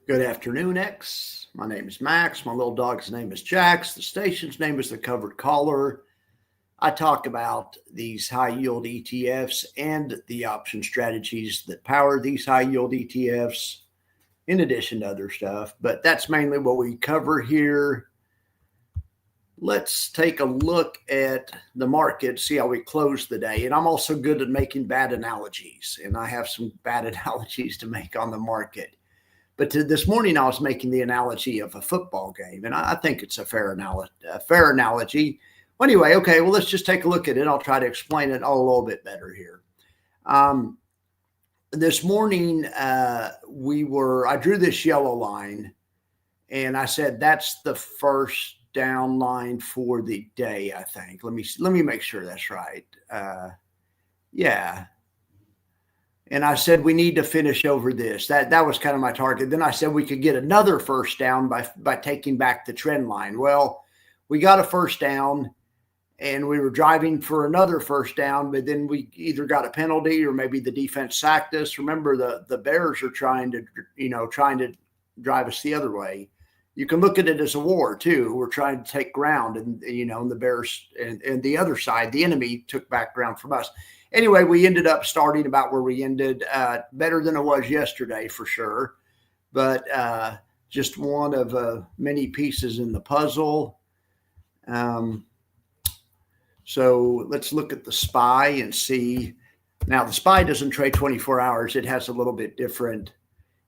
Good afternoon, X. My name is Max. My little dog's name is Jax. The station's name is The Covered Collar. I talk about these high-yield ETFs and the option strategies that power these high-yield ETFs, in addition to other stuff. But that's mainly what we cover here. Let's take a look at the market, see how we close the day. And I'm also good at making bad analogies, and I have some bad analogies to make on the market. But this morning, I was making the analogy of a football game, and I think it's a fair analogy. Well, anyway, okay, well, let's just take a look at it. I'll try to explain it a little bit better here. This morning, I drew this yellow line, and I said that's the first down line for the day, I think. Let me make sure that's right. Yeah. And I said, we need to finish over this. That was kind of my target. Then I said we could get another first down by taking back the trend line. Well, we got a first down and we were driving for another first down, but then we either got a penalty or maybe the defense sacked us. Remember, the Bears are trying to drive us the other way. You can look at it as a war too. We're trying to take ground, and the Bears and the other side, the enemy, took back ground from us. Anyway, we ended up starting about where we ended, better than it was yesterday for sure, but just one of many pieces in the puzzle. So let's look at the SPY and see. Now, the SPY doesn't trade 24 hours. It has a little bit different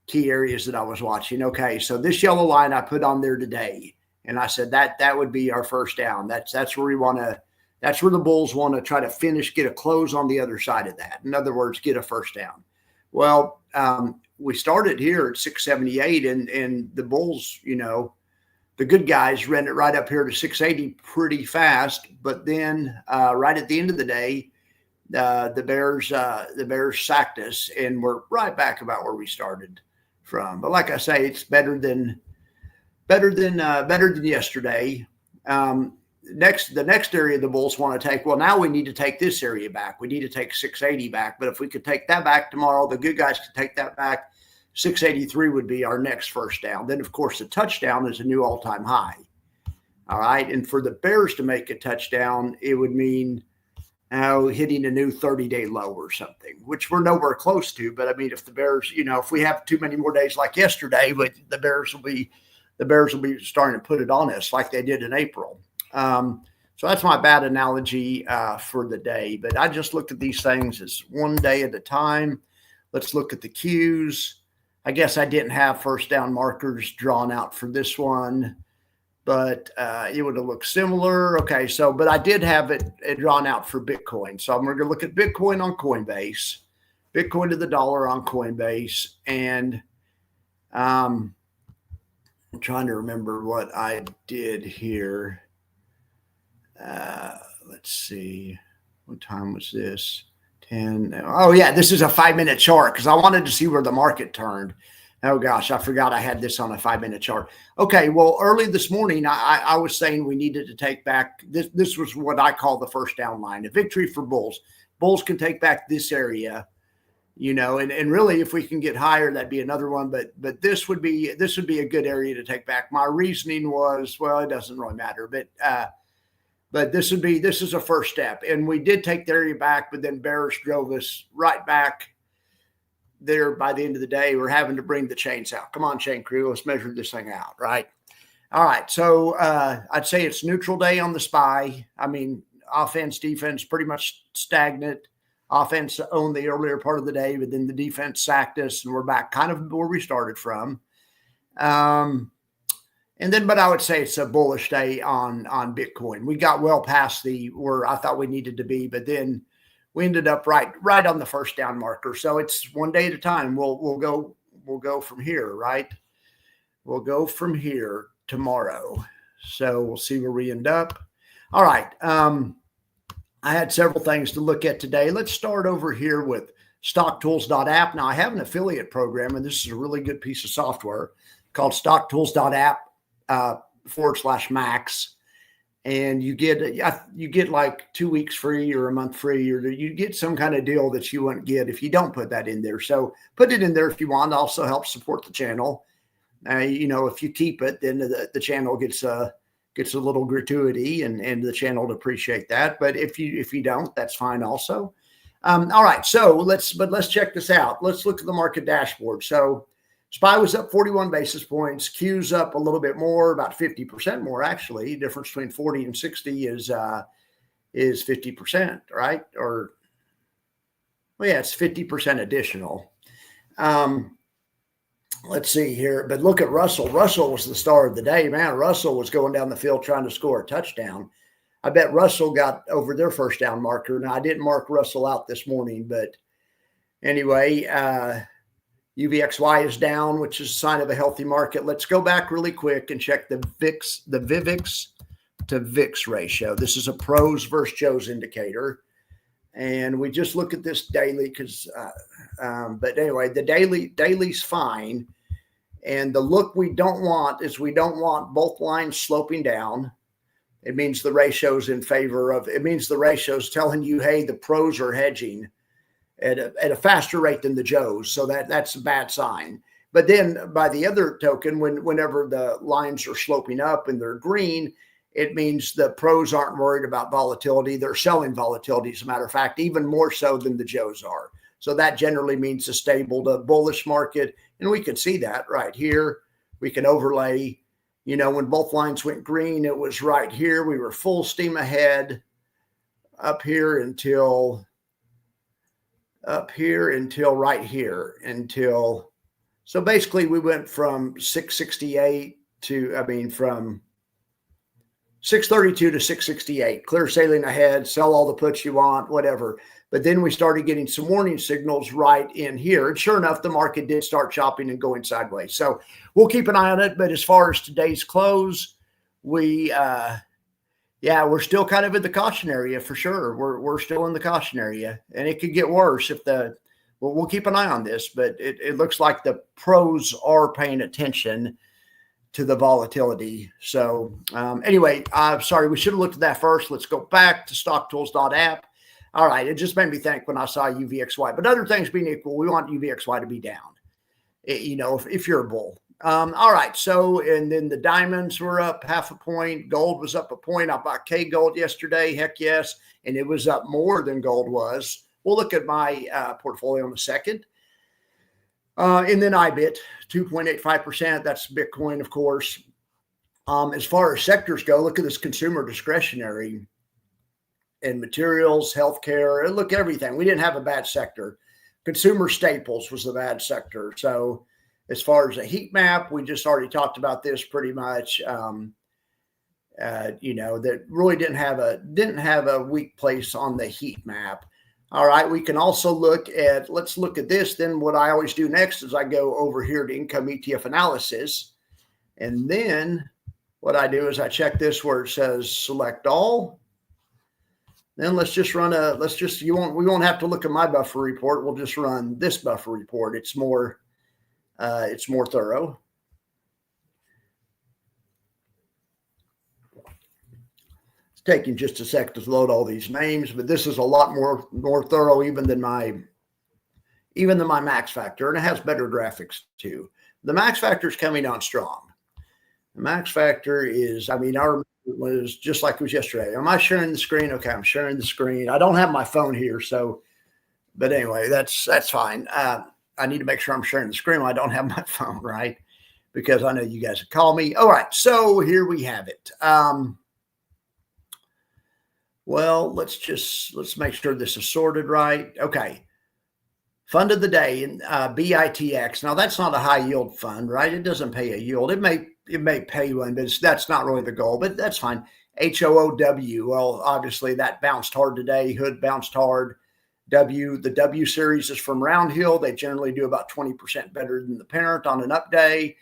key areas that I was watching. Okay, so this yellow line I put on there today, and I said that would be our first down. That's where we want to. That's where the bulls want to try to finish, get a close on the other side of that. In other words, get a first down. Well, we started here at 678, and the bulls, the good guys ran it right up here to 680 pretty fast. But then right at the end of the day, the Bears sacked us, and we're right back about where we started from. But like I say, it's better than yesterday. The next area the bulls want to take, well, now we need to take this area back. We need to take 680 back. But if we could take that back tomorrow, the good guys could take that back. 683 would be our next first down. Then, of course, the touchdown is a new all-time high. All right. And for the Bears to make a touchdown, it would mean hitting a new 30-day low or something, which we're nowhere close to. But I mean, if the Bears, if we have too many more days like yesterday, the Bears will be starting to put it on us like they did in April. So that's my bad analogy for the day. But I just looked at these things as one day at a time. Let's look at the cues. I guess I didn't have first down markers drawn out for this one, but it would have looked similar. Okay, but I did have it drawn out for Bitcoin. So I'm going to look at Bitcoin on Coinbase, Bitcoin to the dollar on Coinbase, and I'm trying to remember what I did here. Let's see. What time was this? 10. Oh, yeah, this is a 5-minute chart because I wanted to see where the market turned. Oh, gosh, I forgot I had this on a 5-minute chart. Okay, well, early this morning, I was saying we needed to take back this. This was what I call the first down line, a victory for bulls. Bulls can take back this area, and really, if we can get higher, that'd be another one. But this would be a good area to take back. My reasoning was, well, it doesn't really matter, but this is a first step. And we did take the area back, but then Bears drove us right back there. By the end of the day, we're having to bring the chains out. Come on, chain crew, let's measure this thing out, right? All right, so I'd say it's neutral day on the SPY. I mean, offense, defense, pretty much stagnant. Offense owned the earlier part of the day, but then the defense sacked us, and we're back kind of where we started from. But I would say it's a bullish day on Bitcoin. We got well past where I thought we needed to be, but then we ended up right on the first down marker. So it's one day at a time. We'll go from here, right? We'll go from here tomorrow. So we'll see where we end up. All right. I had several things to look at today. Let's start over here with stocktools.app. Now I have an affiliate program, and this is a really good piece of software called stocktools.app. /Max, and you get like 2 weeks free or a month free, or you get some kind of deal that you wouldn't get if you don't put that in there. So put it in there if you want. Also helps support the channel. If you keep it, then the channel gets a little gratuity, and the channel would appreciate that. But if you don't, that's fine also. All right, so let's check this out. Let's look at the market dashboard. So SPY was up 41 basis points. Q's up a little bit more, about 50% more actually. Difference between 40 and 60 is 50%, right? Or, well, yeah, it's 50% additional. Let's see here, but look at Russell. Russell was the star of the day, man. Russell was going down the field trying to score a touchdown. I bet Russell got over their first down marker. Now, I didn't mark Russell out this morning, but anyway, UVXY is down, which is a sign of a healthy market. Let's go back really quick and check the VIX to VIX ratio. This is a pros versus Joe's indicator. And we just look at this daily but anyway, the daily's fine. And the look we don't want is we don't want both lines sloping down. It means the ratio's in favor of, it means the ratio's telling you, hey, the pros are hedging at a faster rate than the Joes. So that's a bad sign. But then by the other token, whenever the lines are sloping up and they're green, it means the pros aren't worried about volatility. They're selling volatility, as a matter of fact, even more so than the Joes are. So that generally means a stable to bullish market. And we can see that right here. We can overlay, when both lines went green, it was right here. We were full steam ahead up here until right here so basically we went from 668 from 632 to 668, clear sailing ahead, sell all the puts you want, whatever. But then we started getting some warning signals right in here. And sure enough, the market did start chopping and going sideways. So we'll keep an eye on it. But as far as today's close, we're still kind of in the caution area for sure. We're still in the caution area, and it could get worse we'll keep an eye on this, but it looks like the pros are paying attention to the volatility. So anyway, I'm sorry, we should have looked at that first. Let's go back to stocktools.app. All right, it just made me think when I saw UVXY, but other things being equal, we want UVXY to be down, if you're a bull. All right, so, and then the diamonds were up 0.5 point. Gold was up 1 point. I bought K gold yesterday, heck yes, and it was up more than gold was. We'll look at my portfolio in a second. And then IBIT, 2.85%. That's Bitcoin, of course. As far as sectors go, look at this consumer discretionary and materials, healthcare, and look at everything. We didn't have a bad sector. Consumer staples was the bad sector. So as far as a heat map, we just already talked about this pretty much. That really didn't have a weak place on the heat map. All right, we can also let's look at this. Then what I always do next is I go over here to income ETF analysis. And then what I do is I check this where it says select all. Then we won't have to look at my buffer report. We'll just run this buffer report. It's more thorough. It's taking just a sec to load all these names, but this is a lot more thorough even than my max factor, and it has better graphics too. The max factor is coming on strong. The max factor is, our was just like it was yesterday. Am I sharing the screen? Okay, I'm sharing the screen. I don't have my phone here, but anyway, that's fine. I need to make sure I'm sharing the screen when I don't have my phone, right? Because I know you guys would call me. All right, so here we have it. Well, let's make sure this is sorted right. Okay. Fund of the day in BITX. Now that's not a high yield fund, right? It doesn't pay a yield. It may pay one, but that's not really the goal, but that's fine. HOOW. Well, obviously that bounced hard today. Hood bounced hard. The W series is from Round Hill. They generally do about 20% better than the parent on an up day.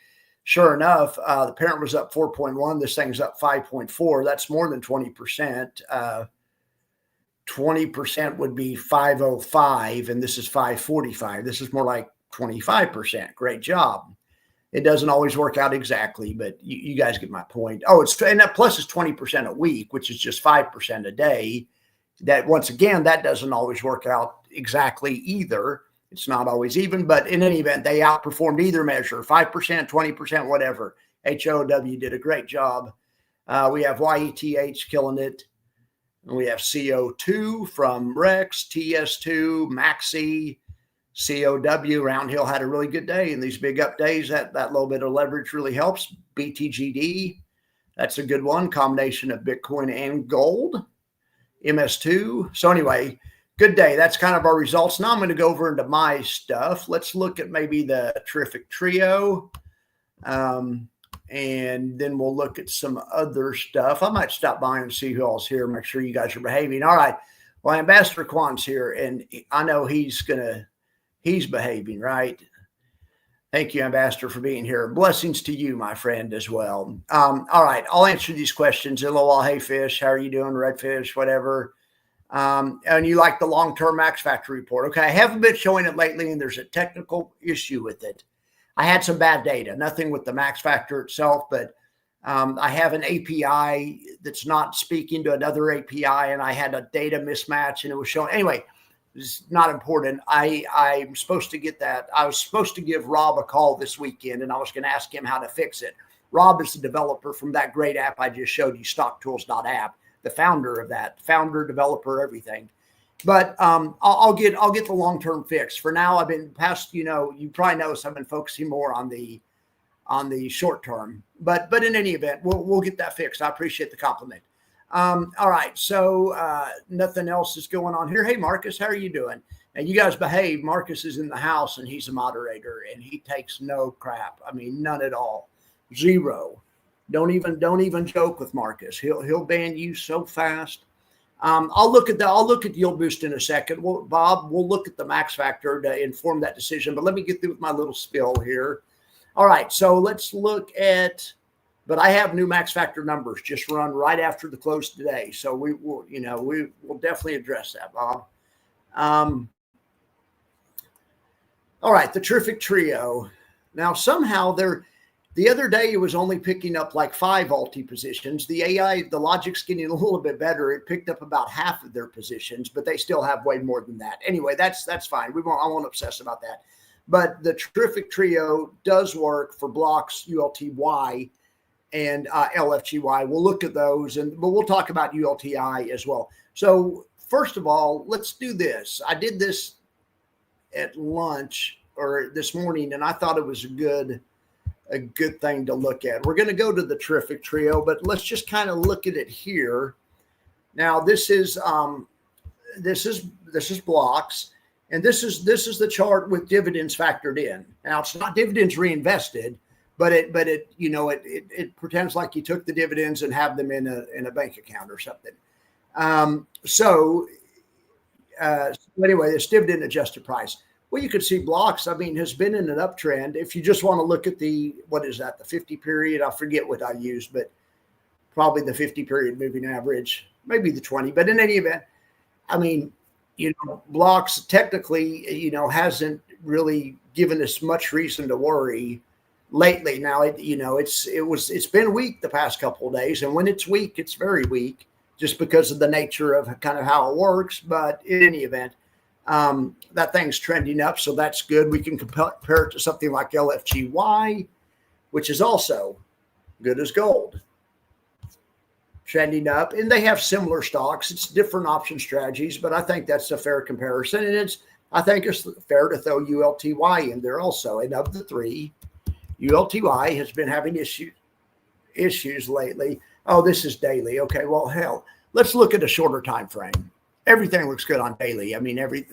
Sure enough, the parent was up 4.1. This thing's up 5.4. That's more than 20%. 20% would be 505, and this is 545. This is more like 25%. Great job. It doesn't always work out exactly, but you guys get my point. Oh, and that plus is 20% a week, which is just 5% a day. That once again, that doesn't always work out exactly either. It's not always even, but in any event, they outperformed either measure, 5%, 20%, whatever. HOW did a great job. We have YETH killing it. We have CO2 from Rex, TS2, Maxi, COW. Round Hill had a really good day. In these big up days, that little bit of leverage really helps. BTGD, that's a good one. Combination of Bitcoin and gold. MS2. So anyway, good day. That's kind of our results. Now I'm going to go over into my stuff. Let's look at maybe the terrific trio. And then we'll look at some other stuff. I might stop by and see who all's here. Make sure you guys are behaving. All right. Well, Ambassador Kwan's here, and I know he's behaving, right? Thank you, Ambassador, for being here. Blessings to you, my friend, as well. All right. I'll answer these questions. Hello, hey, fish. How are you doing? Redfish, whatever. And you like the long-term max factor report. Okay. I haven't been showing it lately, and there's a technical issue with it. I had some bad data, nothing with the max factor itself, but I have an API that's not speaking to another API, and I had a data mismatch, and it was showing. Anyway, it's not important. I'm supposed to get that. I was supposed to give Rob a call this weekend, and I was going to ask him how to fix it. Rob is the developer from that great app I just showed you, stocktools.app, the founder of that, founder, developer, everything. But I'll get the long-term fix. For now, I've been past, you probably noticed I've been focusing more on the short term. But in any event, we'll get that fixed. I appreciate the compliment. All right, so nothing else is going on here. Hey, Marcus, how are you doing? And you guys behave. Marcus is in the house, and he's a moderator, and he takes no crap. I mean, none at all. Zero. Don't even joke with Marcus. He'll ban you so fast. I'll look at the yield boost in a second. Bob, we'll look at the max factor to inform that decision. But let me get through with my little spill here. All right, so let's look at. But I have new max factor numbers just run right after the close today, so we will definitely address that, Bob. All right, the terrific trio. Now somehow the other day, it was only picking up like 5 alti positions. The AI, the logic's getting a little bit better. It picked up about half of their positions, but they still have way more than that. Anyway, that's fine. I won't obsess about that. But the terrific trio does work for blocks ULTY and LFGY. We'll look at those, but we'll talk about ULTI as well. So first of all, let's do this. I did this at lunch or this morning, and I thought it was a good thing to look at. We're going to go to the terrific trio, but let's just kind of look at it here. Now this is blocks, and this is the chart with dividends factored in. Now it's not dividends reinvested, but it pretends like you took the dividends and have them in a bank account or something. So anyway, this dividend adjusted price. Well, you could see blocks, has been in an uptrend. If you just want to look at the 50 period, I forget what I used, but probably the 50 period moving average, maybe the 20. But in any event, blocks technically, hasn't really given us much reason to worry lately. Now, it's been weak the past couple of days. And when it's weak, it's very weak just because of the nature of kind of how it works. But in any event, that thing's trending up, so that's good. We can compare it to something like LFGY, which is also good as gold, trending up. And they have similar stocks. It's different option strategies, but I think that's a fair comparison. And I think it's fair to throw ULTY in there also. And of the three, ULTY has been having issues lately. Oh, this is daily. Okay, well, hell, let's look at a shorter time frame. Everything looks good on daily.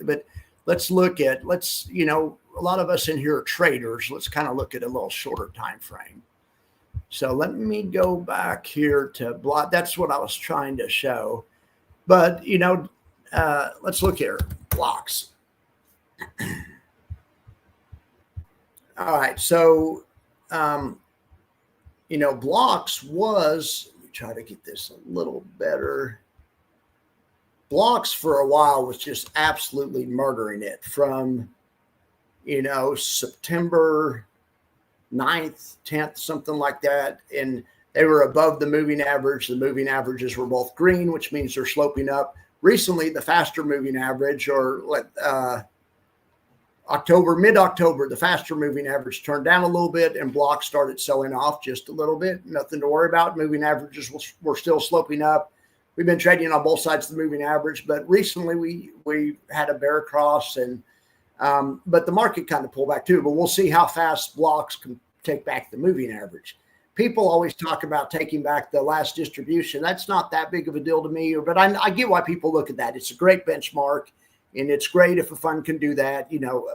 But let's look at, a lot of us in here are traders. Let's kind of look at a little shorter time frame. So let me go back here to block. That's what I was trying to show. But, let's look here, blocks. All right. So, blocks was, let me try to get this a little better. Blocks for a while was just absolutely murdering it from, September 9th, 10th, something like that. And they were above the moving average. The moving averages were both green, which means they're sloping up. Recently, the faster moving average, or mid-October, the faster moving average turned down a little bit and blocks started selling off just a little bit. Nothing to worry about. Moving averages were still sloping up. We've been trading on both sides of the moving average, but recently we had a bear cross, and but the market kind of pulled back too. But we'll see how fast blocks can take back the moving average. People always talk about taking back the last distribution. That's not that big of a deal to me, but I get why people look at that. It's a great benchmark. And it's great if a fund can do that,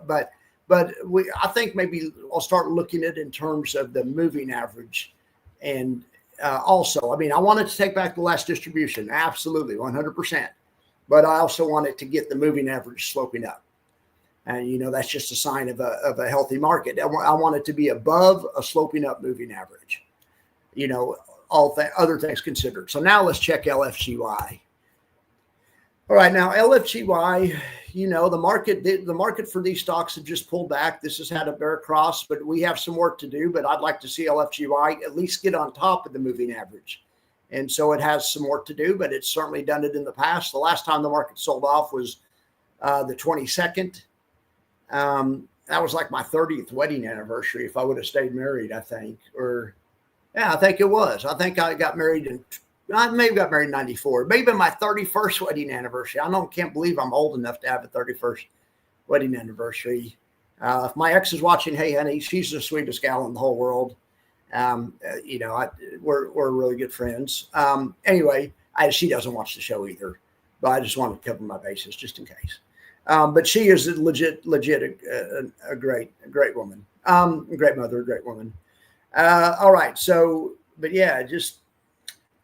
but I think maybe I'll start looking at it in terms of the moving average. And also, I mean, I wanted to take back the last distribution. Absolutely, 100%. But I also wanted to get the moving average sloping up. And, that's just a sign of a healthy market. I want it to be above a sloping up moving average, other things considered. So now let's check LFGY. All right, now LFGY, the market for these stocks have just pulled back. This has had a bear cross, but we have some work to do. But I'd like to see LFGY at least get on top of the moving average. And so it has some work to do, but it's certainly done it in the past. The last time the market sold off was the 22nd. That was like my 30th wedding anniversary if I would have stayed married, I think. I think it was. I think I got married I maybe got married in 94, maybe my 31st wedding anniversary. Can't believe I'm old enough to have a 31st wedding anniversary. If my ex is watching, hey, honey, she's the sweetest gal in the whole world. We're really good friends. Anyway, she doesn't watch the show either, but I just want to cover my bases just in case. But she is legit a great woman, a great mother, a great woman. All right. So, but yeah, just,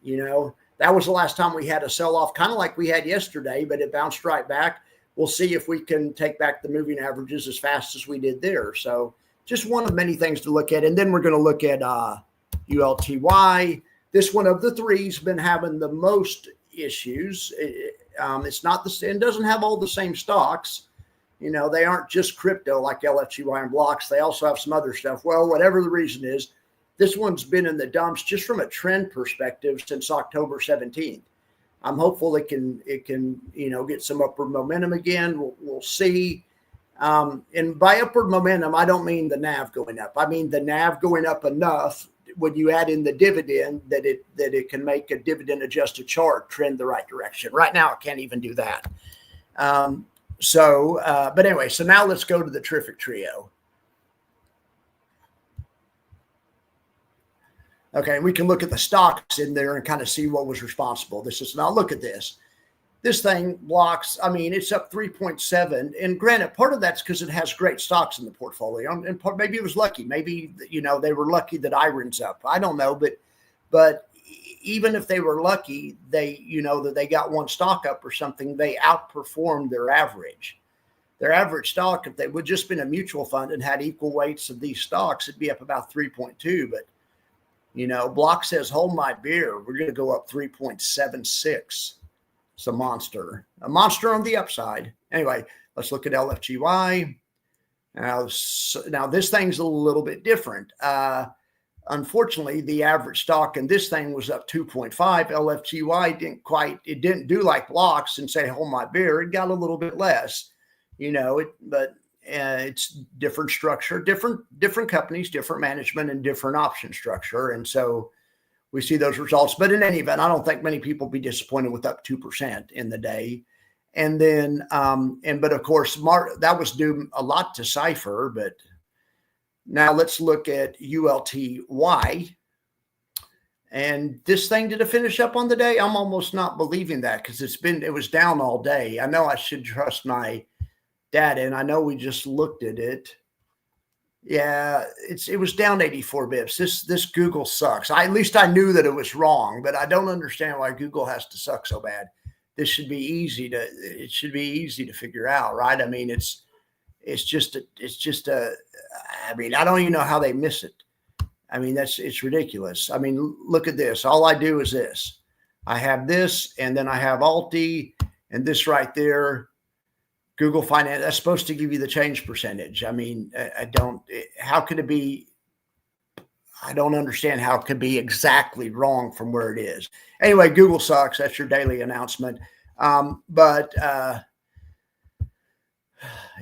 that was the last time we had a sell-off, kind of like we had yesterday, but it bounced right back. We'll see if we can take back the moving averages as fast as we did there. So just one of many things to look at. And then we're going to look at ULTY. This one of the three has been having the most issues. It's not it doesn't have all the same stocks. They aren't just crypto like LFGY and blocks. They also have some other stuff. Well, whatever the reason is, this one's been in the dumps just from a trend perspective since October 17th. I'm hopeful it can get some upward momentum again. We'll see. And by upward momentum, I don't mean the NAV going up. I mean the NAV going up enough when you add in the dividend that it can make a dividend adjusted chart trend the right direction. Right now, it can't even do that. But anyway, so now let's go to the terrific trio. Okay, we can look at the stocks in there and kind of see what was responsible. Now look at this. This thing blocks, it's up 3.7. And granted, part of that's because it has great stocks in the portfolio. And maybe it was lucky. Maybe, they were lucky that IRON's up. I don't know. But even if they were lucky, that they got one stock up or something, they outperformed their average. Their average stock, if they would just been a mutual fund and had equal weights of these stocks, it'd be up about 3.2. But Block says, hold my beer. We're going to go up 3.76. It's a monster on the upside. Anyway, let's look at LFGY. Now this thing's a little bit different. Unfortunately, the average stock in this thing was up 2.5. LFGY didn't do like blocks and say, hold my beer. It got a little bit less, but it's different structure, different companies, different management, and different option structure. And so we see those results. But in any event, I don't think many people be disappointed with up 2% in the day. And then, but of course, that was due a lot to Cypher. But now let's look at ULTY. And this thing, did it finish up on the day? I'm almost not believing that because it was down all day. I know I should trust my data, and I know we just looked at it. Yeah, it was down 84 bips. This Google sucks. At least I knew that it was wrong, but I don't understand why Google has to suck so bad. It should be easy to figure out, right? It's just I don't even know how they miss it. It's ridiculous. Look at this. All I do is this. I have this, and then I have Alti, and this right there. Google Finance, that's supposed to give you the change percentage. How could it be? I don't understand how it could be exactly wrong from where it is. Anyway, Google sucks. That's your daily announcement.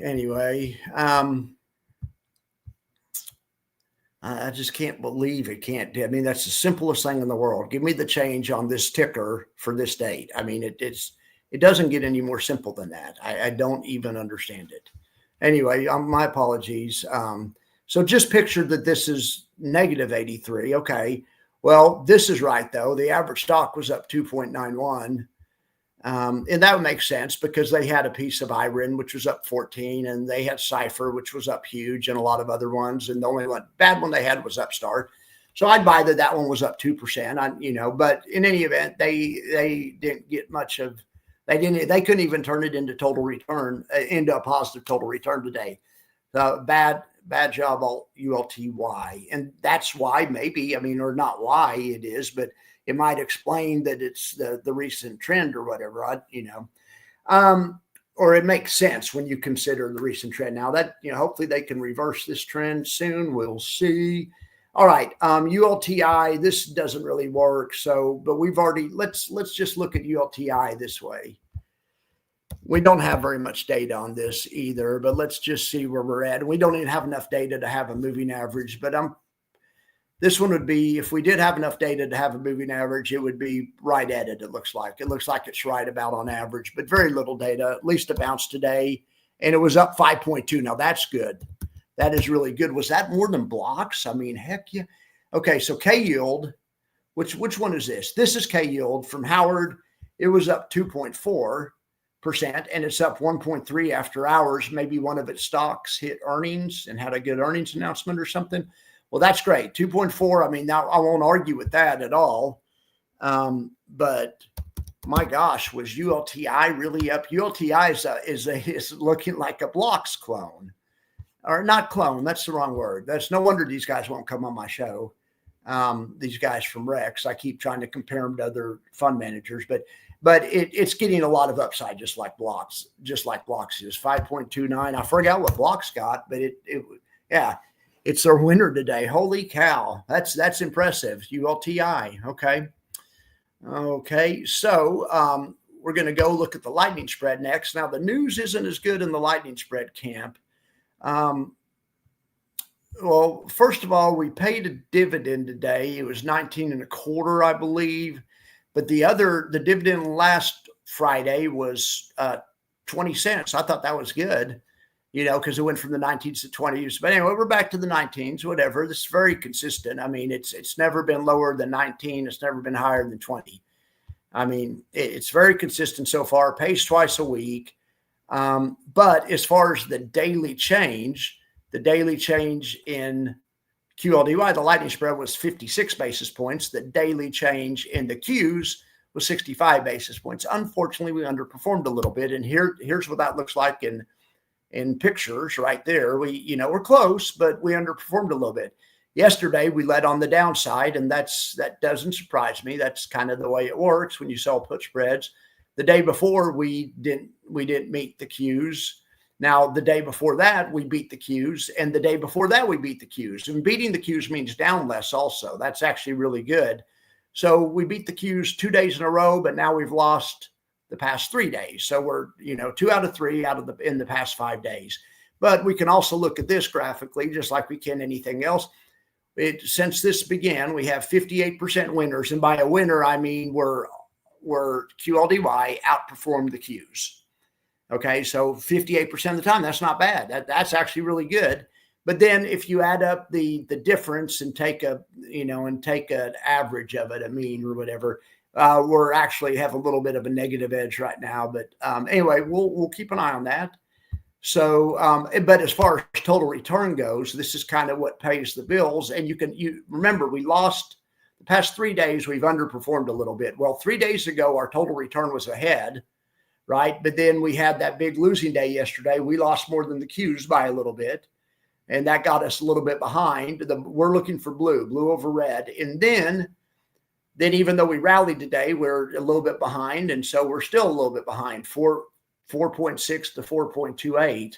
Anyway, I just can't believe it can't. I mean, that's the simplest thing in the world. Give me the change on this ticker for this date. I mean, it doesn't get any more simple than that. I don't even understand it. Anyway, my apologies. So just picture that this is negative 83. Okay. Well, this is right, though. The average stock was up 2.91. And that would make sense because they had a piece of Iron, which was up 14, and they had Cypher, which was up huge, and a lot of other ones. And the only bad one they had was Upstart. So I'd buy that one was up 2%. But in any event, they didn't get much of. They couldn't even turn it into total return, into a positive total return today. Bad job, ULTY. And that's why maybe, or not why it is, but it might explain that it's the recent trend or whatever, or it makes sense when you consider the recent trend. Now that, hopefully they can reverse this trend soon. We'll see. All right. ULTI, this doesn't really work. So, but we've already, let's just look at ULTI this way. We don't have very much data on this either, but let's just see where we're at. And we don't even have enough data to have a moving average, but this one would be, if we did have enough data to have a moving average, it would be right at it. It looks like it's right about on average, but very little data, at least a bounce today. And it was up 5.2. Now that's good. That is really good. Was that more than blocks? I mean, heck yeah. Okay. So K yield, which one is this? This is K yield from Howard. It was up 2.4%, and it's up 1.3 after hours. Maybe one of its stocks hit earnings and had a good earnings announcement or something. Well, that's great. 2.4. I mean, now I won't argue with that at all. But my gosh, was ULTI really up? ULTI is looking like a blocks clone, or not clone. That's the wrong word. That's no wonder these guys won't come on my show. These guys from Rex, I keep trying to compare them to other fund managers, but it's getting a lot of upside, just like blocks is 5.29. I forgot what blocks got, but yeah. It's their winner today. Holy cow. That's impressive. ULTI. Okay. So we're going to go look at the lightning spread next. Now, the news isn't as good in the lightning spread camp. Well, first of all, we paid a dividend today. It was 19.25, I believe. But the dividend last Friday was 20 cents. I thought that was good. Because it went from the 19s to 20s. But anyway, we're back to the 19s, whatever. This is very consistent. I mean, it's never been lower than 19. It's never been higher than 20. I mean, it's very consistent so far. Pays twice a week. But as far as the daily change in QLDY, the lightning spread was 56 basis points. The daily change in the Qs was 65 basis points. Unfortunately, we underperformed a little bit. And here's what that looks like in pictures right there. We're close, but we underperformed a little bit. Yesterday, we led on the downside, and that doesn't surprise me. That's kind of the way it works when you sell put spreads. The day before, we didn't meet the Qs. Now, the day before that, we beat the Qs, and the day before that, we beat the Qs. And beating the Qs means down less also. That's actually really good. So we beat the Qs 2 days in a row, but now we've lost the past 3 days. So we're, 2 out of 3 in the past 5 days. But we can also look at this graphically, just like we can anything else. Since this began, we have 58% winners. And by a winner, I mean we're QLDY outperformed the Qs. Okay, so 58% of the time, that's not bad. That's actually really good. But then if you add up the difference and take an average of it, a mean or whatever, we're actually have a little bit of a negative edge right now. But anyway, we'll keep an eye on that. So, but as far as total return goes, this is kind of what pays the bills. And you remember, we lost the past 3 days. We've underperformed a little bit. Well, 3 days ago, our total return was ahead, right? But then we had that big losing day yesterday. We lost more than the Qs by a little bit. And that got us a little bit behind. We're looking for blue over red. And then even though we rallied today, we're a little bit behind. And so we're still a little bit behind, 4.6 to 4.28.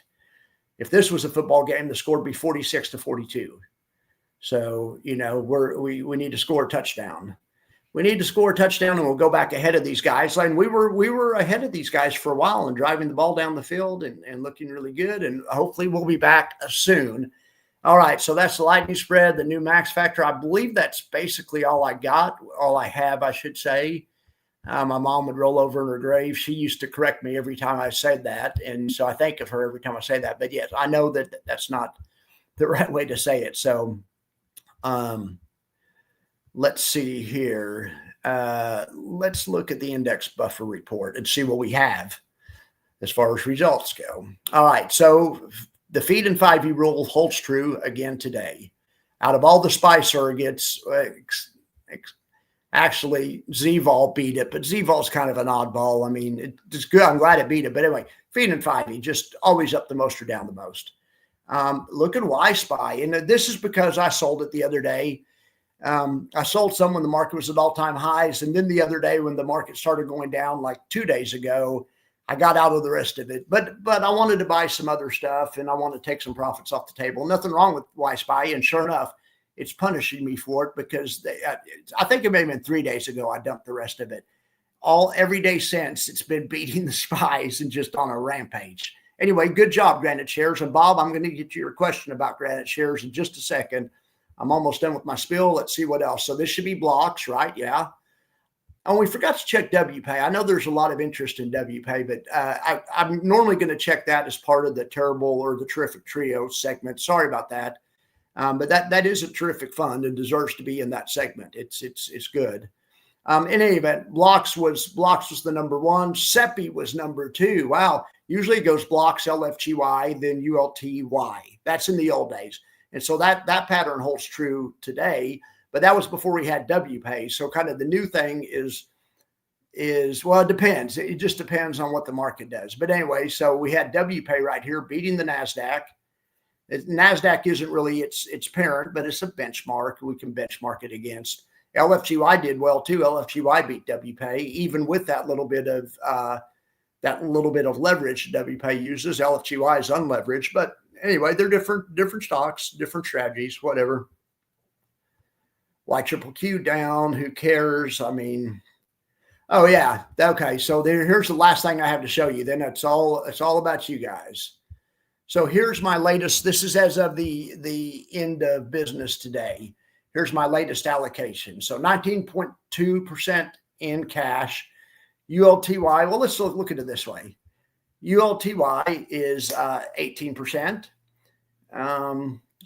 If this was a football game, the score would be 46 to 42. So, we need to score a touchdown. We need to score a touchdown and we'll go back ahead of these guys. And we were ahead of these guys for a while and driving the ball down the field and looking really good. And hopefully we'll be back soon. All right, so that's the lightning spread, the new max factor. I believe that's basically all I got, all I have, I should say. My mom would roll over in her grave. She used to correct me every time I said that, and so I think of her every time I say that. But yes, I know that that's not the right way to say it. So let's see here. Let's look at the index buffer report and see what we have as far as results go. All right, so the feed and 5E rule holds true again today. Out of all the SPY surrogates, actually Z-Vol beat it, but Z-Vol's kind of an oddball. I mean, it's good. I'm glad it beat it. But anyway, feed and 5E just always up the most or down the most. Look at Y-SPY. And this is because I sold it the other day. I sold some when the market was at all-time highs. And then the other day when the market started going down like 2 days ago, I got out of the rest of it, but I wanted to buy some other stuff and I want to take some profits off the table. Nothing wrong with Y-SPY. And sure enough, it's punishing me for it because I think it may have been 3 days ago I dumped the rest of it. Every day since, it's been beating the SPYs and just on a rampage. Anyway, good job, Granite Shares. And Bob, I'm going to get to your question about Granite Shares in just a second. I'm almost done with my spill. Let's see what else. So this should be blocks, right? Yeah. Oh, we forgot to check WPay. I know there's a lot of interest in WPay, but I'm normally going to check that as part of the terrible or the terrific trio segment. Sorry about that. But that is a terrific fund and deserves to be in that segment. It's good. In any event, blocks was the number one. SEPI was number two. Wow. Usually it goes blocks, LFGY, then ULTY. That's in the old days. And so that pattern holds true today. But that was before we had WPay. So kind of the new thing is well, it depends. It just depends on what the market does. But anyway, so we had WPay right here beating the NASDAQ. NASDAQ isn't really its parent, but it's a benchmark. We can benchmark it against. LFGY did well too. LFGY beat WPay, even with that little bit of leverage WPay uses. LFGY is unleveraged, but anyway, they're different stocks, different strategies, whatever. YQQQ down, who cares? I mean, oh yeah, okay. So here's the last thing I have to show you. Then it's all about you guys. So here's my latest. This is as of the end of business today. Here's my latest allocation. So 19.2% in cash. ULTY. Well, let's look at it this way. ULTY is 18%.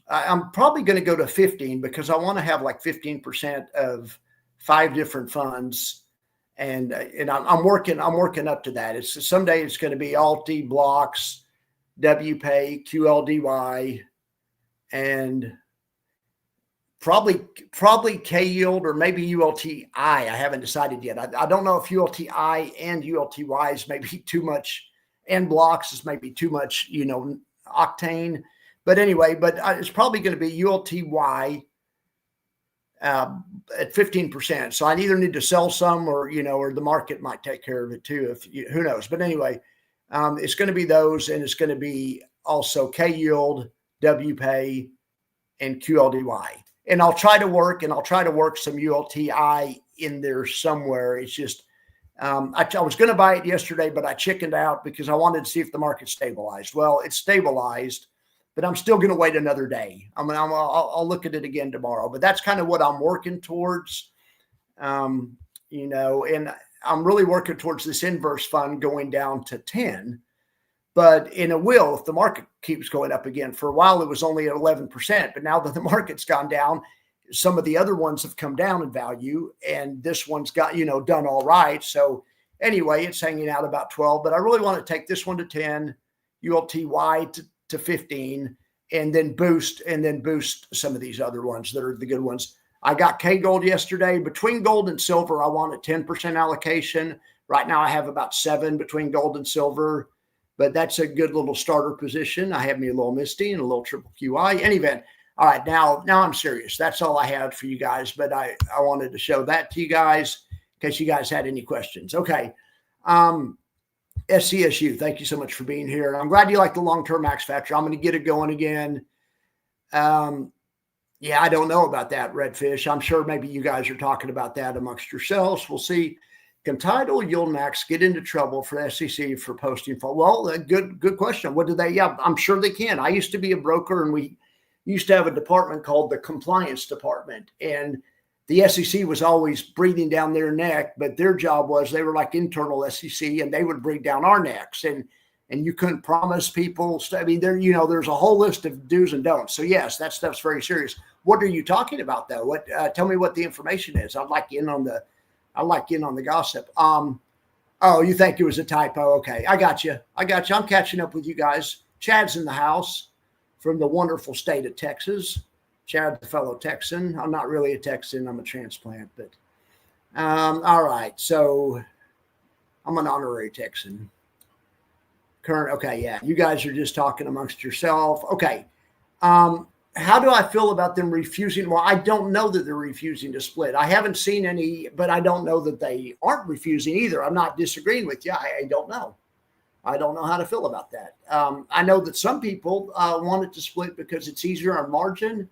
I'm probably going to go to 15 because I want to have like 15% of 5 different funds, and I'm working up to that. Someday it's going to be ALTI, blocks, WPay, QLDY, and probably K yield or maybe ULTI. I haven't decided yet. I don't know if ULTI and ULTY is maybe too much, and blocks is maybe too much, octane. But anyway, it's probably going to be ULTY at 15%. So I either need to sell some or the market might take care of it too. Who knows? But anyway, it's going to be those, and it's going to be also K yield, WPay, and QLDY. And I'll try to work some ULTI in there somewhere. It's just I was going to buy it yesterday, but I chickened out because I wanted to see if the market stabilized. Well, it's stabilized, but I'm still going to wait another day. I'll look at it again tomorrow. But that's kind of what I'm working towards, and I'm really working towards this inverse fund going down to 10. But it will if the market keeps going up again. For a while, it was only at 11%. But now that the market's gone down, some of the other ones have come down in value. And this one's got, done all right. So anyway, it's hanging out about 12. But I really want to take this one to 10, ULTY to 15, and then boost some of these other ones that are the good ones. I got K gold yesterday. Between gold and silver, I want a 10% allocation. Right now, I have about 7 between gold and silver. But that's a good little starter position. I have me a little Misty and a little triple QI. Any event. All right, now I'm serious. That's all I had for you guys. But I wanted to show that to you guys in case you guys had any questions. Okay. SCSU, thank you so much for being here. I'm glad you like the long-term max factor. I'm going to get it going again. Yeah, I don't know about that, Redfish. I'm sure maybe you guys are talking about that amongst yourselves. We'll see. Can tidal yield max get into trouble for SEC for posting fall? Well, good question. What do they? Yeah, I'm sure they can. I used to be a broker, and we used to have a department called the compliance department, and the SEC was always breathing down their neck, but their job was they were like internal SEC, and they would breathe down our necks, and you couldn't promise people. I mean, there's a whole list of do's and don'ts. So yes, that stuff's very serious. What are you talking about though? What? Tell me what the information is. I'd like in on the gossip. Oh, you think it was a typo? Okay, I got you. I'm catching up with you guys. Chad's in the house from the wonderful state of Texas. Chad's a fellow Texan. I'm not really a Texan. I'm a transplant, but all right. So I'm an honorary Texan. Current. Okay, yeah. You guys are just talking amongst yourself. Okay. How do I feel about them refusing? Well, I don't know that they're refusing to split. I haven't seen any, but I don't know that they aren't refusing either. I'm not disagreeing with you. I don't know. I don't know how to feel about that. I know that some people want it to split because it's easier on margin.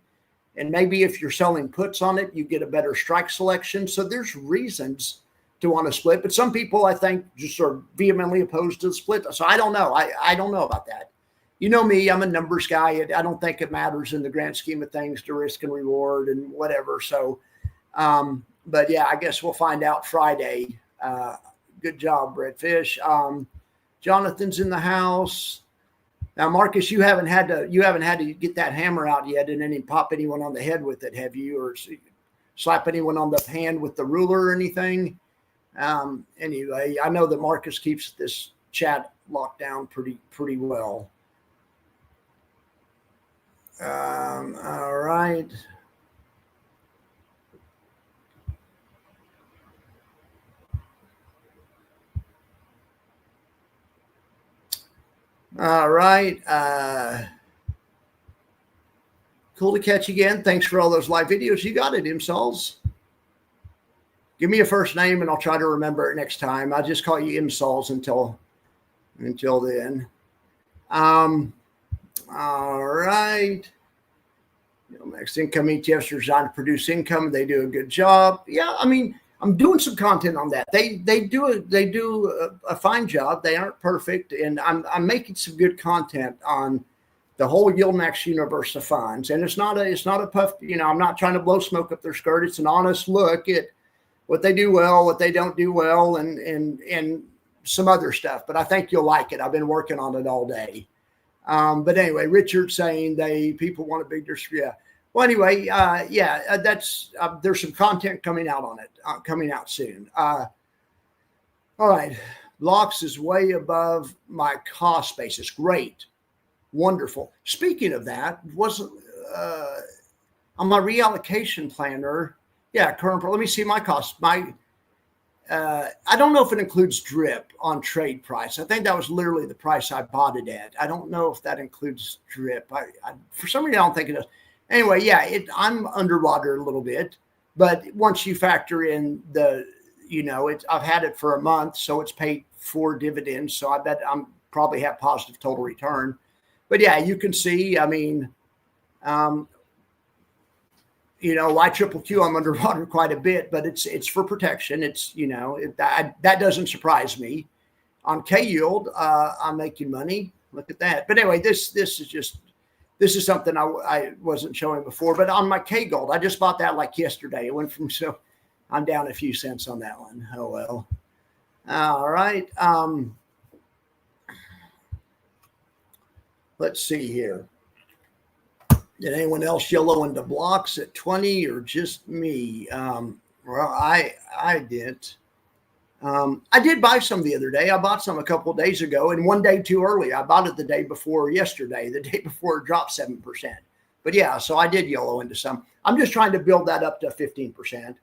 And maybe if you're selling puts on it, you get a better strike selection. So there's reasons to want to split. But some people, I think, just are vehemently opposed to the split. So I don't know. I don't know about that. You know me, I'm a numbers guy. I don't think it matters in the grand scheme of things to risk and reward and whatever. So, but yeah, I guess we'll find out Friday. Good job, Redfish. Jonathan's in the house. Now, Marcus, you haven't had to get that hammer out yet and then pop anyone on the head with it, have you? Or slap anyone on the hand with the ruler or anything? Anyway, I know that Marcus keeps this chat locked down pretty well. All right. All right. Cool to catch you again. Thanks for all those live videos. You got it, Imsols. Give me a first name and I'll try to remember it next time. I'll just call you Imsols until then. All right. Next income ETFs are designed to produce income. They do a good job. Yeah, I mean, I'm doing some content on that. They do a fine job. They aren't perfect, and I'm making some good content on the whole yield max universe of funds. And it's not a puff. I'm not trying to blow smoke up their skirt. It's an honest look at what they do well, what they don't do well, and some other stuff. But I think you'll like it. I've been working on it all day. But anyway, Richard's saying people want a big distribution. Yeah. Well, anyway, that's there's some content coming out on it, coming out soon. All right, Blocks is way above my cost basis. Great, wonderful. Speaking of that, wasn't on my reallocation planner? Yeah, current. Let me see my cost. I don't know if it includes drip on trade price. I think that was literally the price I bought it at. I don't know if that includes drip. For some reason, I don't think it does. Anyway, yeah, I'm underwater a little bit, but once you factor in I've had it for a month, so it's paid 4 dividends. So I bet I'm probably have positive total return. But yeah, you can see, I mean, YQQ, I'm underwater quite a bit, but it's for protection. It's, that doesn't surprise me. On K yield, I'm making money. Look at that. But anyway, this is something I wasn't showing before. But on my K gold, I just bought that like yesterday. It went from, so I'm down a few cents on that one. Oh well. All right. Let's see here. Did anyone else yellow into blocks at 20 or just me? Well, I did. I did buy some the other day. I bought some a couple of days ago, and one day too early. I bought it the day before yesterday, the day before it dropped 7%. But yeah, so I did yellow into some. I'm just trying to build that up to 15%.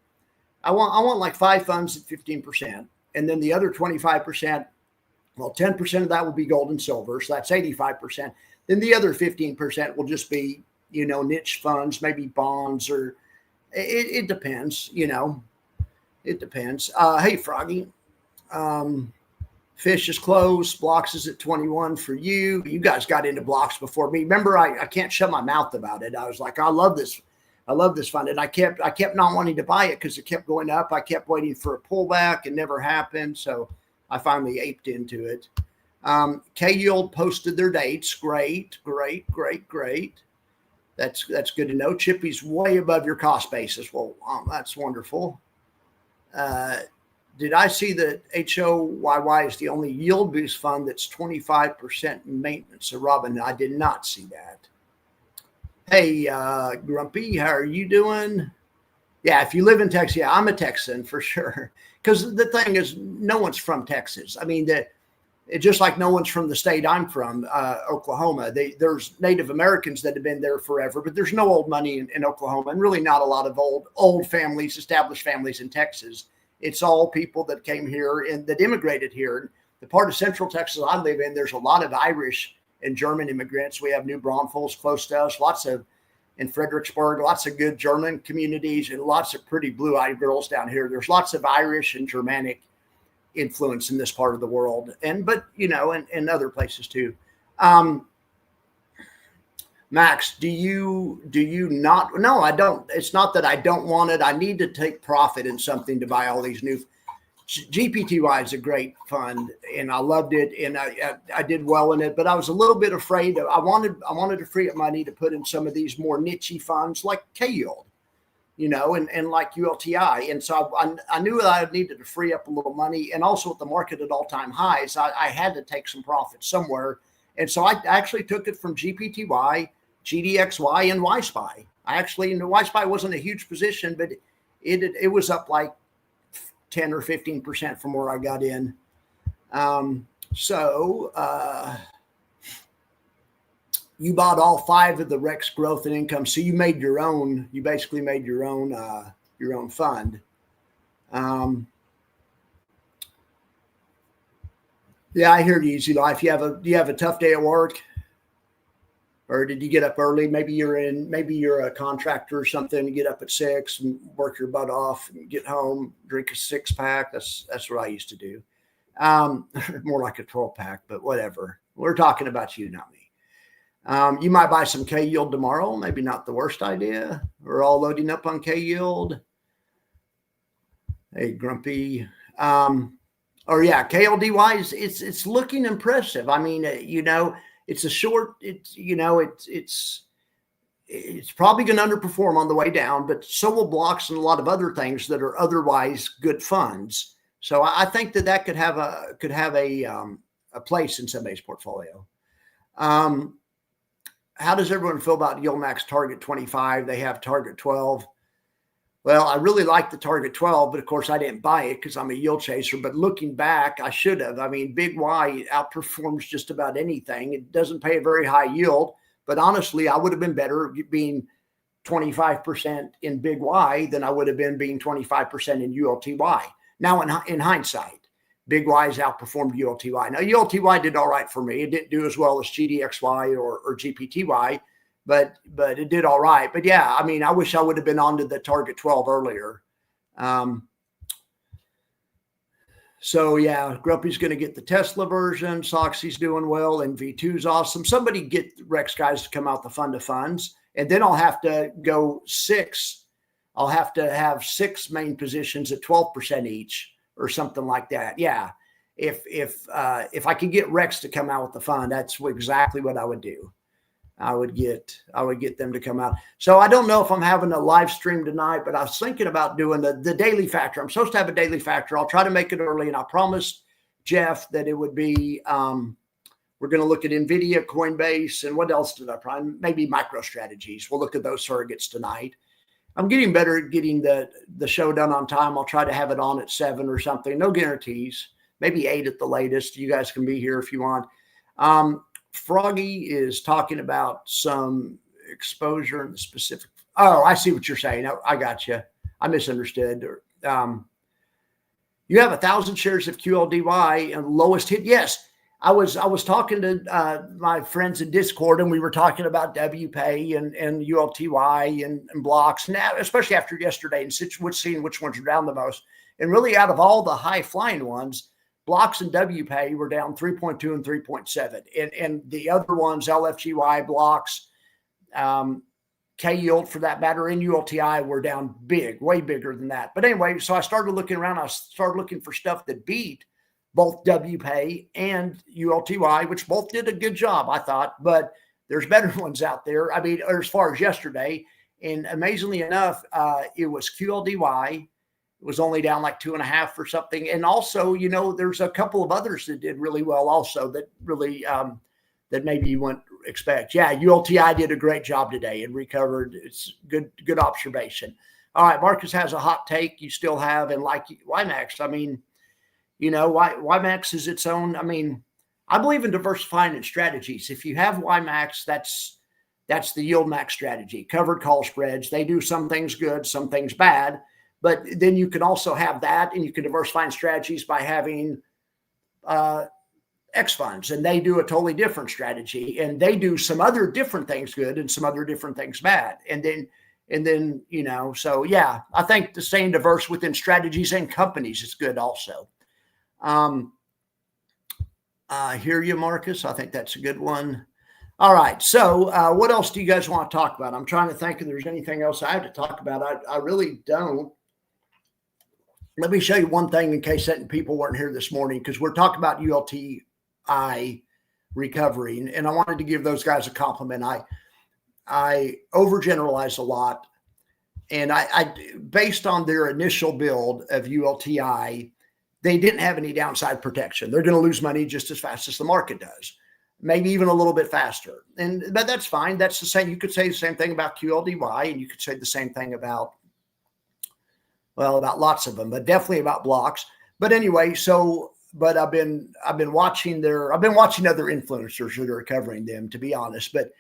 I want like 5 funds at 15%, and then the other 25%. Well, 10% of that will be gold and silver, so that's 85%. Then the other 15% will just be niche funds, maybe bonds, or it depends, it depends. Hey, Froggy, Fish is closed. Blocks is at 21 for you. You guys got into blocks before me. Remember, I can't shut my mouth about it. I was like, I love this. I love this fund. And I kept not wanting to buy it because it kept going up. I kept waiting for a pullback. It never happened. So I finally aped into it. K-Yield posted their dates. Great. That's good to know. Chippy's way above your cost basis. Well, that's wonderful. Did I see that HOYY is the only yield boost fund that's 25% maintenance? So, Robin, I did not see that. Hey, Grumpy, how are you doing? Yeah, if you live in Texas, yeah, I'm a Texan for sure. Because the thing is, no one's from Texas. I mean, it's just like no one's from the state I'm from, Oklahoma. There's Native Americans that have been there forever, but there's no old money in Oklahoma, and really not a lot of old families, established families in Texas. It's all people that came here and that immigrated here. The part of Central Texas I live in, there's a lot of Irish and German immigrants. We have New Braunfels close to us, in Fredericksburg, lots of good German communities and lots of pretty blue-eyed girls down here. There's lots of Irish and Germanic influence in this part of the world, but and other places too. Max, do you not? No, I don't. It's not that I don't want it. I need to take profit in something to buy all these new. GPTY is a great fund, and I loved it, and I did well in it. But I was a little bit afraid. I wanted to free up money to put in some of these more niche funds like K-Yield, and like ULTI. And so I knew that I needed to free up a little money, and also with the market at all-time highs, I had to take some profit somewhere. And so I actually took it from GPTY, GDXY, and YSPY. And the YSPY wasn't a huge position, but it was up like 10 or 15% from where I got in. You bought all 5 of the Rex Growth and Income. So you made your own, you basically made your own fund. Yeah, I hear you, Easy Life. Do you have a tough day at work? Or did you get up early? Maybe you're a contractor or something. You get up at 6 and work your butt off and get home, drink a 6-pack. That's what I used to do. More like a 12-pack, but whatever. We're talking about you, not me. You might buy some K-Yield tomorrow. Maybe not the worst idea. We're all loading up on K-Yield. Hey, Grumpy. KLDY it's looking impressive. I mean, it's a short. It's probably going to underperform on the way down, but so will blocks and a lot of other things that are otherwise good funds. So I think that could have a place in somebody's portfolio. How does everyone feel about YieldMax Target 25? They have Target 12. Well, I really like the Target 12, but of course I didn't buy it because I'm a yield chaser. But looking back, I should have. I mean, Big Y outperforms just about anything. It doesn't pay a very high yield, but honestly, I would have been better being 25% in Big Y than I would have been being 25% in ULTY. Now, in hindsight, Big Y's outperformed ULTY. Now, ULTY did all right for me. It didn't do as well as GDXY or GPTY. But it did all right. But yeah, I mean, I wish I would have been onto the Target 12 earlier. So yeah, Grumpy's going to get the Tesla version. Soxy's doing well, and V2's awesome. Somebody get Rex guys to come out the fund of funds, and then I'll have to go 6. I'll have to have 6 main positions at 12% each, or something like that. Yeah, if I could get Rex to come out with the fund, that's exactly what I would do. I would get them to come out. So I don't know if I'm having a live stream tonight, but I was thinking about doing the daily factor. I'm supposed to have a daily factor. I'll try to make it early, and I promised Jeff that it would be. We're going to look at NVIDIA, Coinbase, and what else did I probably? Maybe MicroStrategies. We'll look at those surrogates tonight. I'm getting better at getting the show done on time. I'll try to have it on at 7 or something. No guarantees. Maybe 8 at the latest. You guys can be here if you want. Froggy is talking about some exposure in the specific. Oh, I see what you're saying. I got you. I misunderstood. You have 1,000 shares of QLDY and lowest hit. Yes, I was talking to my friends in Discord, and we were talking about WPay and ULTY and blocks. Now, especially after yesterday, and seeing which ones are down the most. And really, out of all the high flying ones, blocks and WPay were down 3.2 and 3.7. And the other ones, LFGY, blocks, K yield for that matter, and ULTI were down big, way bigger than that. But anyway, so I started looking around. I started looking for stuff that beat both WPay and ULTY, which both did a good job, I thought. But there's better ones out there. I mean, as far as yesterday, and amazingly enough, it was QLDY. It was only down like 2.5 or something. And also, you know, there's a couple of others that did really well also that really that maybe you wouldn't expect. Yeah, ULTI did a great job today and recovered. It's good observation. All right, Marcus has a hot take. You still have, and like WiMAX, I mean, you know, WiMAX is its own. I mean, I believe in diversifying in strategies. If you have WiMAX, that's the yield max strategy. Covered call spreads. They do some things good, some things bad. But then you can also have that, and you can diversify in strategies by having X funds, and they do a totally different strategy, and they do some other different things good and some other different things bad. And then, you know, so yeah, I think the staying diverse within strategies and companies is good also. I hear you, Marcus. I think that's a good one. All right. So what else do you guys want to talk about? I'm trying to think if there's anything else I have to talk about. I really don't. Let me show you one thing in case that people weren't here this morning, because we're talking about ULTI recovery, and I wanted to give those guys a compliment. I overgeneralize a lot, and I based on their initial build of ULTI, they didn't have any downside protection. They're going to lose money just as fast as the market does, maybe even a little bit faster. But that's fine. That's the same. You could say the same thing about QLDY, and you could say the same thing about lots of them, but definitely about blocks. But anyway, but I've been watching other influencers that are covering them, to be honest. But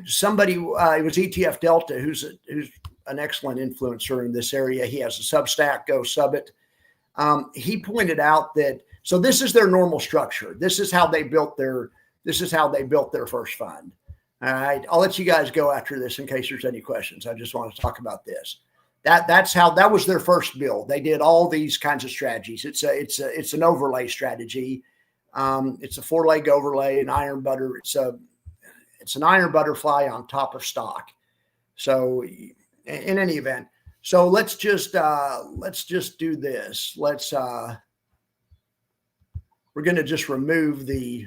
somebody, it was ETF Delta, who's an excellent influencer in this area. He has a Substack, go sub it. He pointed out that, so this is their normal structure. This is how they built their first fund. All right. I'll let you guys go after this in case there's any questions. I just want to talk about this. That was their first build. They did all these kinds of strategies. It's an overlay strategy. It's a 4-leg overlay, an iron butter. It's an iron butterfly on top of stock. So in any event, so let's just do this. We're going to just remove the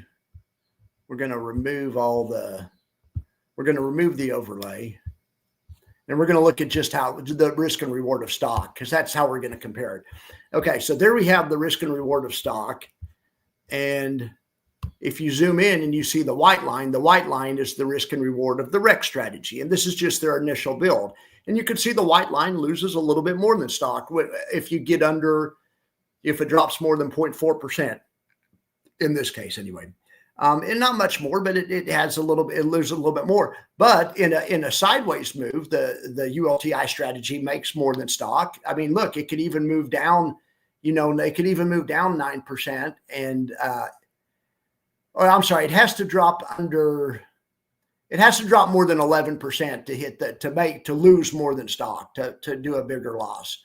overlay. And we're going to look at just how the risk and reward of stock, because that's how we're going to compare it. Okay, so there we have the risk and reward of stock. And if you zoom in and you see the white line is the risk and reward of the REC strategy. And this is just their initial build. And you can see the white line loses a little bit more than stock if it drops more than 0.4%, in this case anyway. And not much more, but it loses a little bit more. But in a sideways move, the ULTI strategy makes more than stock. I mean, look, it could even move down, they could even move down 9%. And, it has to drop more than 11% to lose more than stock, to do a bigger loss,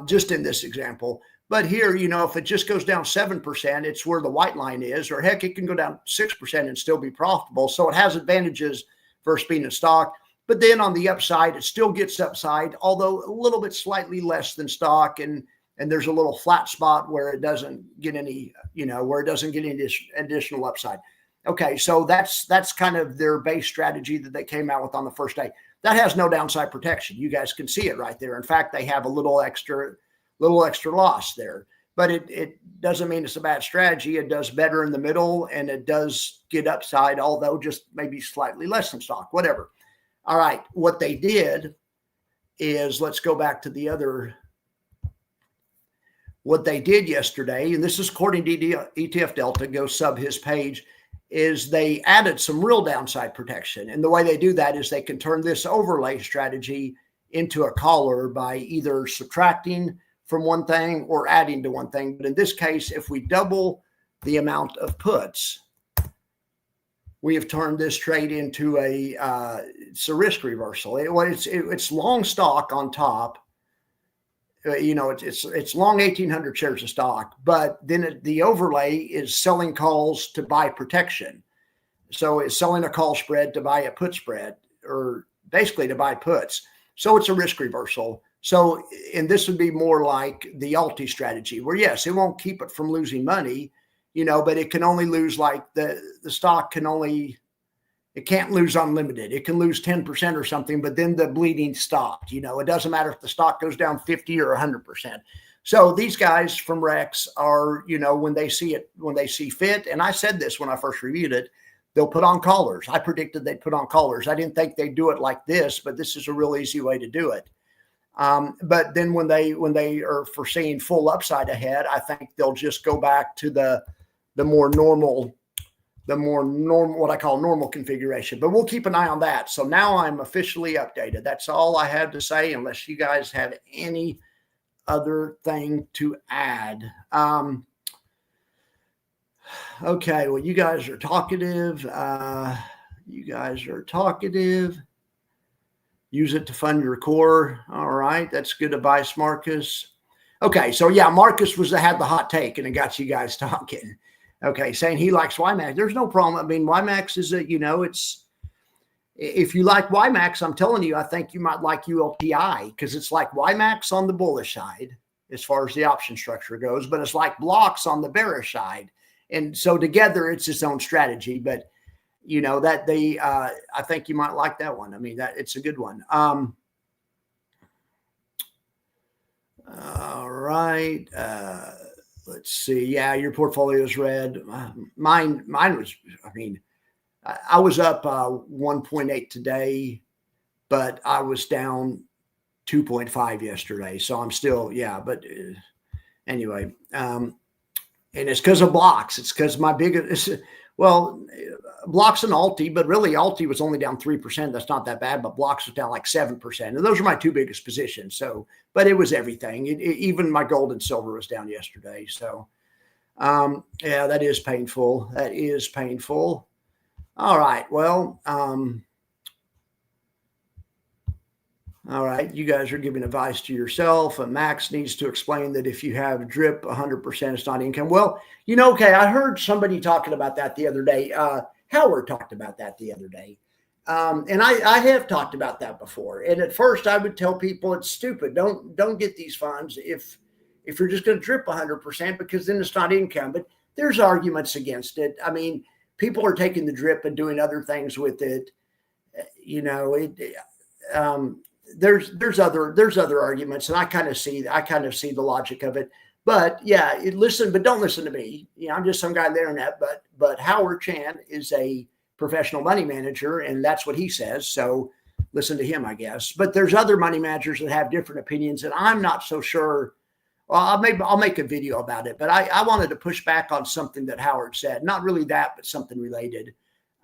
just in this example. But here, if it just goes down 7%, it's where the white line is, or heck, it can go down 6% and still be profitable. So it has advantages versus being in stock. But then on the upside, it still gets upside, although a little bit slightly less than stock. And there's a little flat spot where it doesn't get any, additional upside. Okay, so that's kind of their base strategy that they came out with on the first day. That has no downside protection. You guys can see it right there. In fact, they have a little extra loss there, but it doesn't mean it's a bad strategy. It does better in the middle, and it does get upside, although just maybe slightly less than stock, whatever. All right. What they did is, let's go back to what they did yesterday. And this is according to ETF Delta, go sub his page, is they added some real downside protection. And the way they do that is they can turn this overlay strategy into a collar by either subtracting from one thing or adding to one thing. But in this case, if we double the amount of puts, we have turned this trade into it's a risk reversal. It's long stock on top. It's long 1,800 shares of stock, but then the overlay is selling calls to buy protection. So it's selling a call spread to buy a put spread, or basically to buy puts. So it's a risk reversal. So, and this would be more like the Alti strategy where, yes, it won't keep it from losing money, but it can only lose like the stock can only, it can't lose unlimited. It can lose 10% or something, but then the bleeding stopped. It doesn't matter if the stock goes down 50 or 100%. So these guys from Rex are, when they see fit, and I said this when I first reviewed it, they'll put on collars. I predicted they'd put on collars. I didn't think they'd do it like this, but this is a real easy way to do it. But then when they are foreseeing full upside ahead, I think they'll just go back to the more normal, what I call normal configuration. But we'll keep an eye on that. So now I'm officially updated. That's all I have to say, unless you guys have any other thing to add. Okay, well, you guys are talkative. Use it to fund your core. All right, that's good advice, Marcus. Okay, so yeah, Marcus had the hot take, and it got you guys talking. Okay, saying he likes WiMAX. There's no problem. I mean, WiMAX is it's, if you like WiMAX, I'm telling you, I think you might like ULTI because it's like WiMAX on the bullish side as far as the option structure goes, but it's like blocks on the bearish side. And so together it's its own strategy, but I think you might like that one. I mean, that it's a good one. All right. Let's see. Yeah, your portfolio is red. Mine was, I was up 1.8 today, but I was down 2.5 yesterday. So I'm still, but anyway, and it's because of blocks. It's because my biggest, blocks and Alti, but really Alti was only down 3%. That's not that bad, but blocks was down like 7%. And those are my two biggest positions. So, but it was everything. Even my gold and silver was down yesterday. So, yeah, that is painful. That is painful. All right. Well, all right. You guys are giving advice to yourself. And Max needs to explain that if you have drip 100%, it's not income. Well, okay, I heard somebody talking about that the other day. Howard talked about that the other day. And I have talked about that before. And at first I would tell people it's stupid. Don't get these funds if you're just going to drip 100%, because then it's not income. But there's arguments against it. I mean, people are taking the drip and doing other things with it. There's other arguments, and I kind of see the logic of it. But yeah, but don't listen to me. I'm just some guy on the internet. But Howard Chan is a professional money manager, and that's what he says. So listen to him, I guess. But there's other money managers that have different opinions, and I'm not so sure. Well, I'll make a video about it. But I wanted to push back on something that Howard said. Not really that, but something related.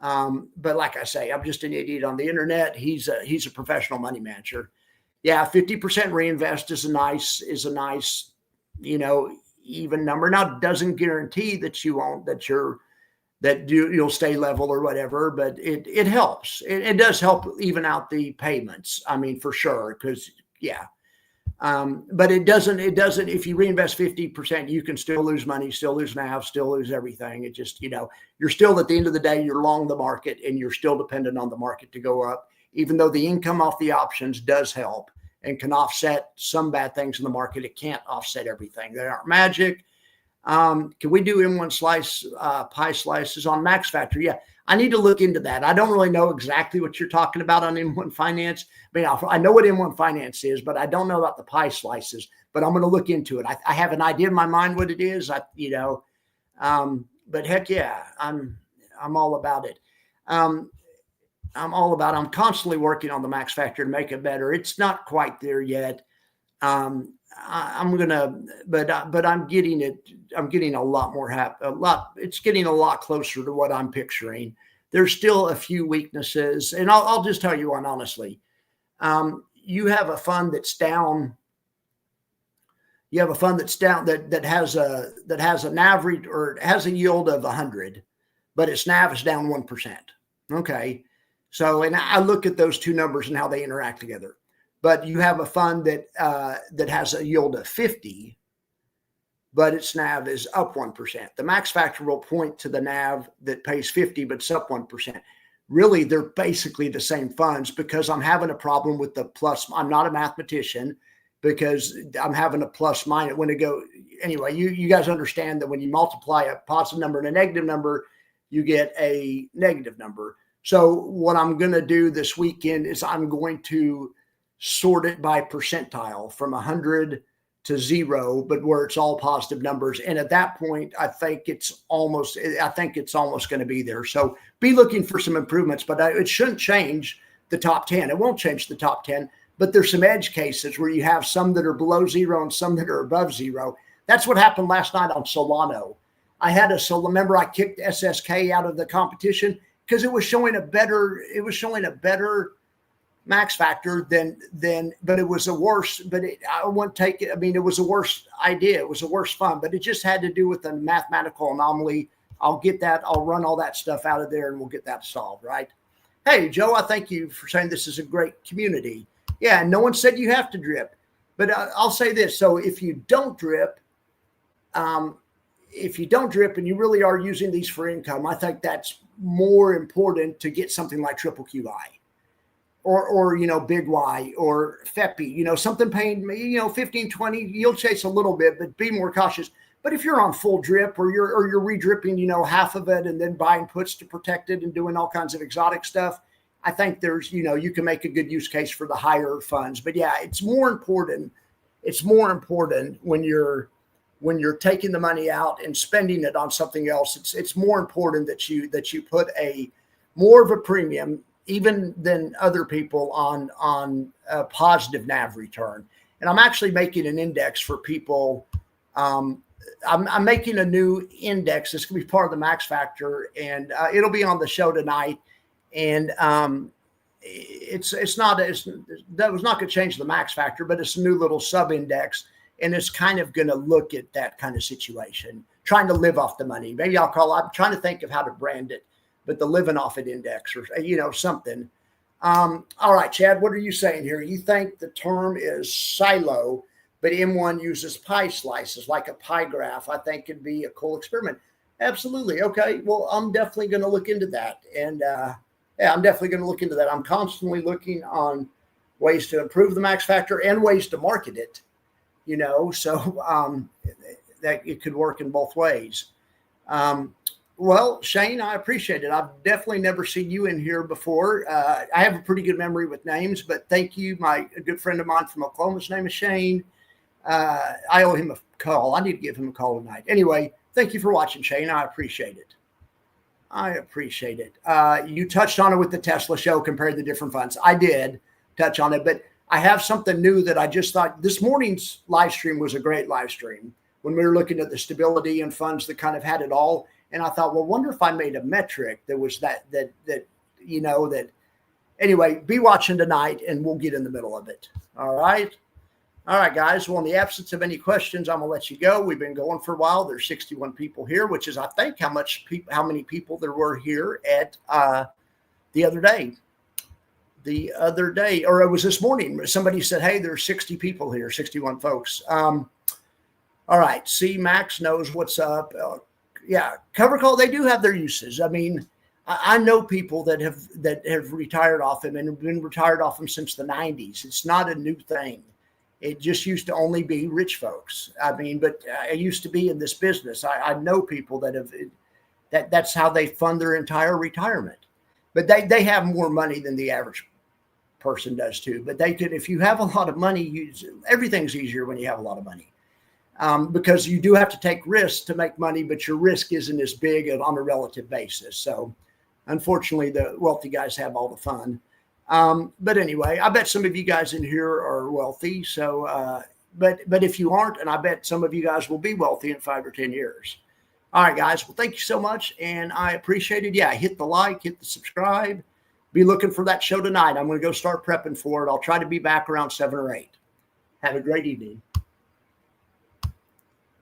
But like I say, I'm just an idiot on the internet. He's a professional money manager. Yeah, 50% reinvest is a nice, even number. Now, it doesn't guarantee that you won't, you'll stay level or whatever, but it helps. It does help even out the payments. I mean, for sure, because yeah. But it doesn't, if you reinvest 50%, you can still lose money, still lose NAV, still lose everything. It just, you're still, at the end of the day, you're long the market, and you're still dependent on the market to go up, even though the income off the options does help and can offset some bad things in the market. It can't offset everything. They aren't magic. Can we do M1 slice, pie slices on Max Factor? Yeah, I need to look into that. I don't really know exactly what you're talking about on M1 Finance. I mean, I know what M1 Finance is, but I don't know about the pie slices. But I'm going to look into it. I have an idea in my mind what it is. But heck yeah, I'm all about it. I'm constantly working on the Max Factor to make it better. It's not quite there yet. But I'm getting it. I'm getting a lot more it's getting a lot closer to what I'm picturing. There's still a few weaknesses, and I'll just tell you one honestly. You have a fund that's down. You have a fund that's down that has an average, or has a yield of 100, but its NAV is down 1%. Okay, so and I look at those two numbers and how they interact together. But you have a fund that has a yield of 50, but its NAV is up 1%. The Max Factor will point to the NAV that pays 50, but it's up 1%. really they're basically the same funds, because I'm having a problem with the plus. I'm not a mathematician, because I'm having a plus minus when it go. Anyway, you guys understand that when you multiply a positive number and a negative number, you get a negative number. So what I'm going to do this weekend is I'm going to sort it by percentile from 100 to 0, but where it's all positive numbers. And at that point, I think it's almost going to be there. So be looking for some improvements, but it shouldn't change the top 10. It won't change the top 10, but there's some edge cases where you have some that are below 0 and some that are above 0. That's what happened last night on Solano. Remember I kicked SSK out of the competition because it was showing a better max factor but it was a worse, I won't take it. I mean, it was a worse idea. It was a worse fund, but it just had to do with a mathematical anomaly. I'll get that. I'll run all that stuff out of there and we'll get that solved, right? Hey, Joe, I thank you for saying this is a great community. Yeah, no one said you have to drip, but I'll say this. So if you don't drip, and you really are using these for income, I think that's more important to get something like triple QI. Or big Y or FEPI, something paying 15, 20, you'll chase a little bit, but be more cautious. But if you're on full drip or you're re-dripping, half of it and then buying puts to protect it and doing all kinds of exotic stuff, I think there's, you can make a good use case for the higher funds. But yeah, it's more important when you're taking the money out and spending it on something else. It's more important that you put a more of a premium, even than other people, on a positive NAV return. And I'm actually making an index for people. I'm making a new index. It's going to be part of the max factor, and it'll be on the show tonight. And that was not going to change the max factor, but it's a new little sub index, and it's kind of going to look at that kind of situation, trying to live off the money. Maybe I'm trying to think of how to brand it, but the living off it index or, something. All right, Chad, what are you saying here? You think the term is silo, but M1 uses pie slices like a pie graph. I think it'd be a cool experiment. Absolutely. Okay. Well, I'm definitely going to look into that. And I'm definitely going to look into that. I'm constantly looking on ways to improve the max factor and ways to market it, so that it could work in both ways. Well, Shane, I appreciate it. I've definitely never seen you in here before. I have a pretty good memory with names, but thank you. A good friend of mine from Oklahoma, his name is Shane. I owe him a call. I need to give him a call tonight. Anyway, thank you for watching, Shane. I appreciate it. You touched on it with the Tesla show, compared the different funds. I did touch on it, but I have something new that I just thought this morning's live stream was a great live stream when we were looking at the stability and funds that kind of had it all. And I thought, well, wonder if I made a metric that was that anyway, be watching tonight and we'll get in the middle of it. All right. All right, guys. Well, in the absence of any questions, I'm going to let you go. We've been going for a while. There's 61 people here, which is, I think, how many people there were here at the other day. Or it was this morning. Somebody said, hey, there's 60 people here, 61 folks. All right. See, Max knows what's up. Yeah, cover call, they do have their uses. I mean, I know people that have retired off them and have been retired off them since the 90s. It's not a new thing. It just used to only be rich folks. I mean, but I used to be in this business. I know people that's how they fund their entire retirement. But they have more money than the average person does too. But they could, if you have a lot of money, everything's easier when you have a lot of money. Because you do have to take risks to make money, but your risk isn't as big on a relative basis. So unfortunately, the wealthy guys have all the fun. But anyway, I bet some of you guys in here are wealthy. So, but if you aren't, and I bet some of you guys will be wealthy in 5 or 10 years. All right, guys. Well, thank you so much. And I appreciate it. Yeah. Hit the like, hit the subscribe, be looking for that show tonight. I'm going to go start prepping for it. I'll try to be back around 7 or 8. Have a great evening.